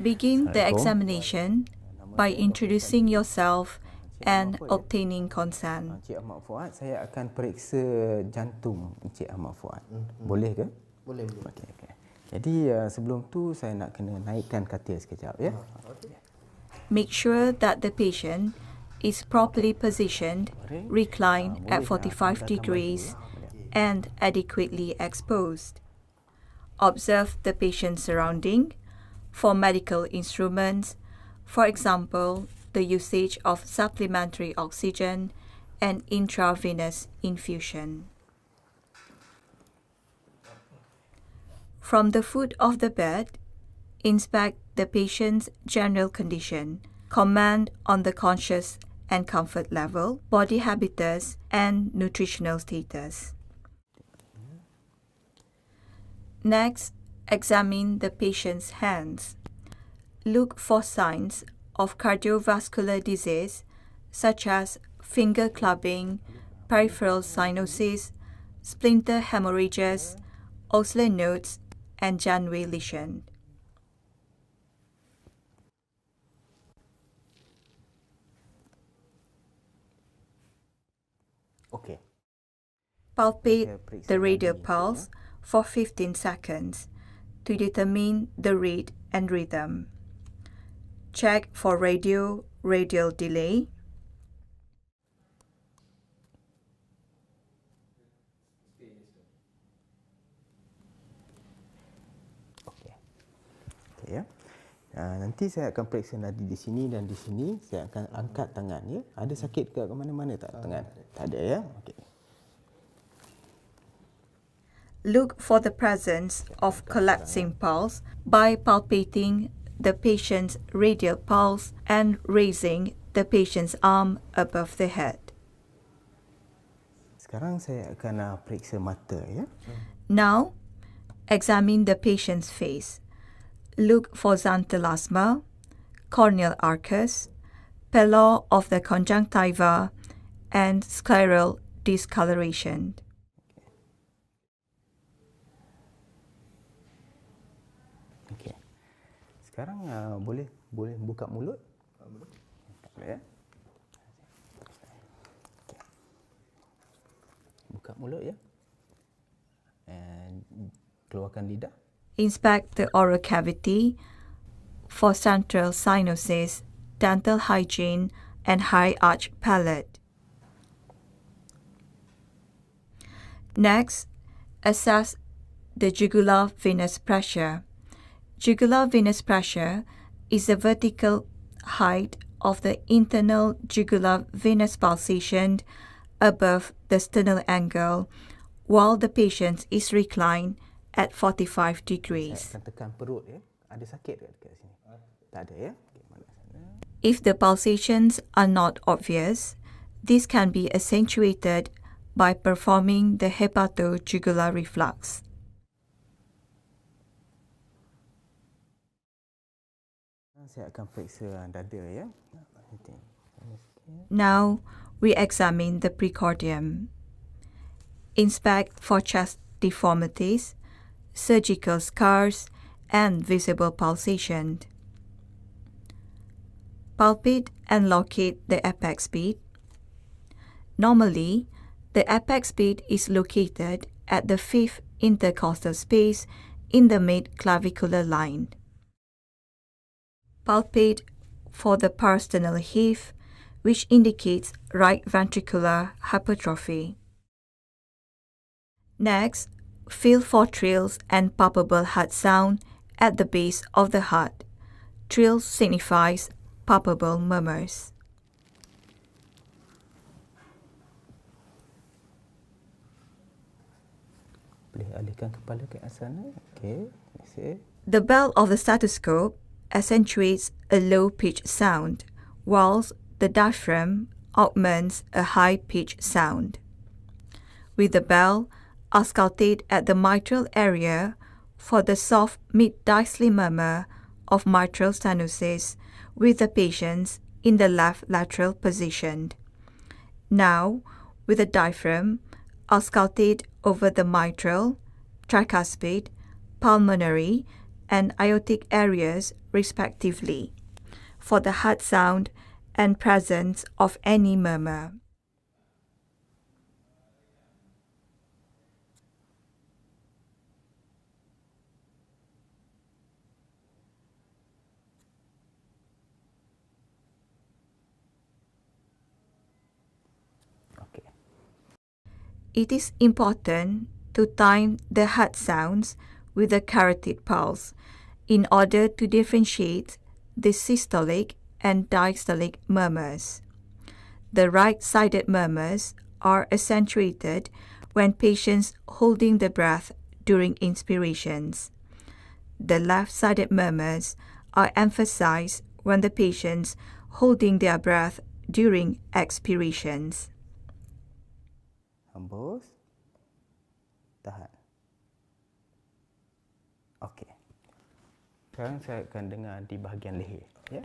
Begin the examination by introducing yourself and obtaining consent. Encik Ahmad Fuad, saya akan periksa jantung Encik Ahmad Fuad. Boleh ke? Boleh. Okey. Jadi sebelum tu saya nak kena naikkan katil sekejap ya. Make sure that the patient is properly positioned, reclined at 45 degrees, and adequately exposed. Observe the patient's surrounding for medical instruments, for example, the usage of supplementary oxygen and intravenous infusion. From the foot of the bed, inspect the patient's general condition, comment on the conscious and comfort level, body habitus, and nutritional status. Next, examine the patient's hands. Look for signs of cardiovascular disease such as finger clubbing, peripheral cyanosis, splinter hemorrhages, osseous nodes, and Janeway lesion. Okey. Palpate the radial pulse for 15 seconds to determine the rate and rhythm. Check for radial delay. Okey ya. Nanti saya akan periksa nadi di sini dan di sini. Saya akan angkat tangan ya. Ada sakit ke mana-mana tak tangan? Tak ada ya. Okey. Look for the presence of collapsing pulse by palpating the patient's radial pulse and raising the patient's arm above the head. Sekarang saya akan periksa mata ya. Now, examine the patient's face. Look for xanthelasma, corneal arcus, pallor of the conjunctiva, and scleral discoloration. Okey. Sekarang boleh buka mulut? Boleh ya. Okay. Buka mulut ya. And keluarkan lidah. Inspect the oral cavity for central cyanosis, dental hygiene, and high arch palate. Next, assess the jugular venous pressure. Jugular venous pressure is the vertical height of the internal jugular venous pulsation above the sternal angle while the patient is reclined at 45 degrees. Saya akan tekan perut ya. Ada sakit ke dekat sini? Tak ada ya. Okay, mana sana? If the pulsations are not obvious, this can be accentuated by performing the hepatojugular reflux. Saya akan periksa dada ya. Now, we examine the precordium. Inspect for chest deformities, surgical scars, and visible pulsation. Palpate and locate the apex bead. Normally, the apex bead is located at the fifth intercostal space in the mid-clavicular line. Palpate for the parasternal heave, which indicates right ventricular hypertrophy. Next, feel for trills and palpable heart sound at the base of the heart. Trills signifies palpable murmurs. Boleh alihkan kepala ke sana. Okey. The bell of the stethoscope accentuates a low-pitched sound, whilst the diaphragm augments a high-pitched sound. With the bell, auscultate at the mitral area for the soft mid-diastole murmur of mitral stenosis with the patients in the left lateral position. Now, with the diaphragm, auscultate over the mitral, tricuspid, pulmonary, and aortic areas respectively for the heart sound and presence of any murmur. Okey. It is important to time the heart sounds with the carotid pulse in order to differentiate the systolic and diastolic murmurs. The right-sided murmurs are accentuated when patients holding the breath during inspirations. The left-sided murmurs are emphasized when the patients holding their breath during expirations. Hembus. Tahan. Okey. Sekarang saya akan dengar di bahagian leher, ya. Okay.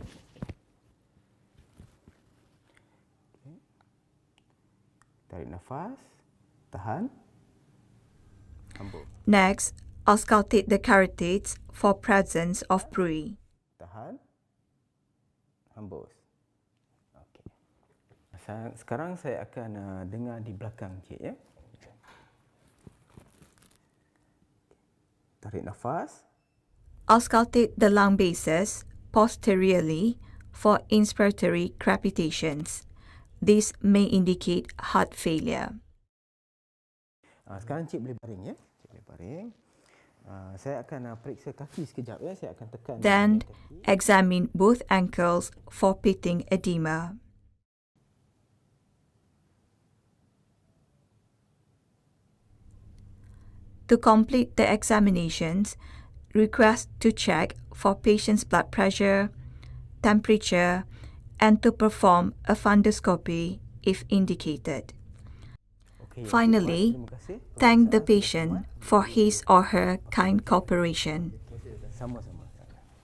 Tarik nafas, tahan. Hembus. Next, auscultate the carotids for presence of bruit. Tahan. Hembus. Okey. Sekarang saya akan dengar di belakang cik, ya. Tarik nafas. Auscultate the lung bases posteriorly for inspiratory crepitations. This may indicate heart failure. Sekarang cik boleh baring, ya. Cik boleh baring. Saya akan periksa kaki sekejap, ya. Saya akan tekan. Then, examine both ankles for pitting edema. To complete the examinations, request to check for patient's blood pressure, temperature, and to perform a fundoscopy if indicated. Finally, thank the patient for his or her kind cooperation. Sama-sama.